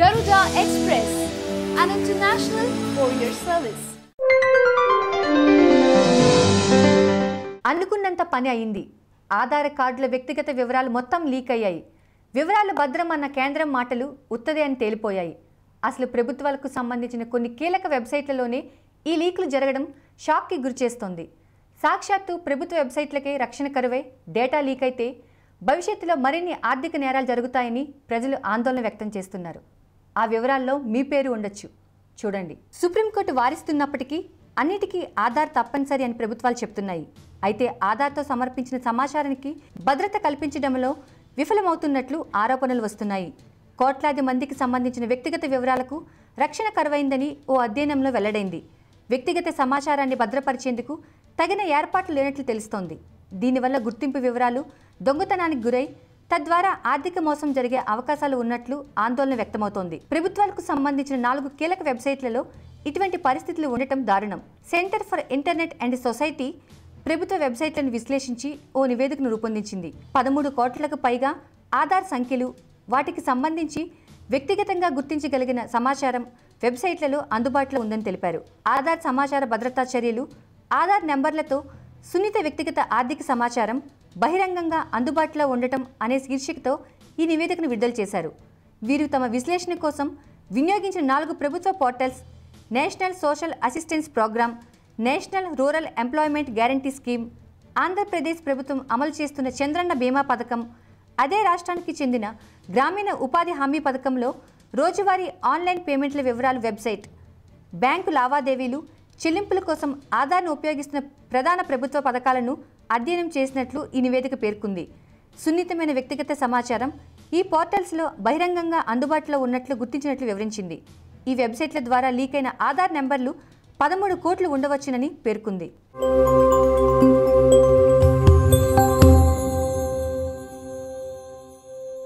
Garuda Express, an international courier service. అనుకున్నంత పని అయింది. ఆధార్ కార్డుల వ్యక్తిగత వివరాలు మొత్తం లీక్ అయ్యాయి. వివరాలు భద్రం అన్న కేంద్రం మాటలు ఉత్తదే అని తేలిపోయాయి. అసలు ప్రభుత్వాలకు సంబంధించిన కొన్ని కీలక వెబ్సైట్లలోనే ఈ లీక్లు జరగడం షాక్కి గురిచేస్తోంది. సాక్షాత్తు ప్రభుత్వ వెబ్సైట్లకే రక్షణ కరువై డేటా లీక్ అయితే భవిష్యత్తులో మరిన్ని ఆర్థిక నేరాలు జరుగుతాయని ప్రజలు ఆందోళన వ్యక్తం చేస్తున్నారు. ఆ వివరాల్లో మీ పేరు ఉండొచ్చు, చూడండి. సుప్రీంకోర్టు వారిస్తున్నప్పటికీ అన్నిటికీ ఆధార్ తప్పనిసరి అని ప్రభుత్వాలు చెప్తున్నాయి. అయితే ఆధార్తో సమర్పించిన సమాచారానికి భద్రత కల్పించడంలో విఫలమవుతున్నట్లు ఆరోపణలు వస్తున్నాయి. కోట్లాది మందికి సంబంధించిన వ్యక్తిగత వివరాలకు రక్షణ కరువైందని ఓ అధ్యయనంలో వెల్లడైంది. వ్యక్తిగత సమాచారాన్ని భద్రపరిచేందుకు తగిన ఏర్పాట్లు లేనట్లు తెలుస్తోంది. దీనివల్ల గుర్తింపు వివరాలు దొంగతనానికి గురై తద్వారా ఆర్థిక మోసం జరిగే అవకాశాలు ఉన్నట్లు ఆందోళన వ్యక్తమవుతోంది. ప్రభుత్వాలకు సంబంధించిన 4 కీలక వెబ్సైట్లలో ఇటువంటి పరిస్థితులు ఉండటం దారుణం. Centre for internet and society ప్రభుత్వ వెబ్సైట్లను విశ్లేషించి ఓ నివేదికను రూపొందించింది. 13 కోట్లకు పైగా ఆధార్ సంఖ్యలు, వాటికి సంబంధించి వ్యక్తిగతంగా గుర్తించగలిగిన సమాచారం వెబ్సైట్లలో అందుబాటులో ఉందని తెలిపారు. ఆధార్ సమాచార భద్రతా చర్యలు, ఆధార్ నెంబర్లతో సున్నిత వ్యక్తిగత ఆర్థిక సమాచారం బహిరంగంగా అందుబాటులో ఉండటం అనే శీర్షికతో ఈ నివేదికను విడుదల చేశారు. వీరు తమ విశ్లేషణ కోసం వినియోగించిన 4 ప్రభుత్వ portals national social assistance programme, national rural employment guarantee scheme, Andhra Pradesh ప్రభుత్వం అమలు చేస్తున్న చంద్రన్న బీమా పథకం, అదే రాష్ట్రానికి చెందిన గ్రామీణ ఉపాధి హామీ పథకంలో రోజువారీ ఆన్లైన్ పేమెంట్ల వివరాలు వెబ్సైట్, బ్యాంకు లావాదేవీలు, చెల్లింపుల కోసం ఆధార్ను ఉపయోగిస్తున్న ప్రధాన ప్రభుత్వ పథకాలను అధ్యయనం చేసినట్లు ఈ నివేదిక పేర్కొంది. సున్నితమైన వ్యక్తిగత సమాచారం ఈ పోర్టల్స్లో బహిరంగంగా అందుబాటులో ఉన్నట్లు గుర్తించినట్లు వివరించింది. ఈ వెబ్సైట్ల ద్వారా లీక్ అయిన ఆధార్ నెంబర్లు 13 కోట్లు ఉండవచ్చునని పేర్కొంది.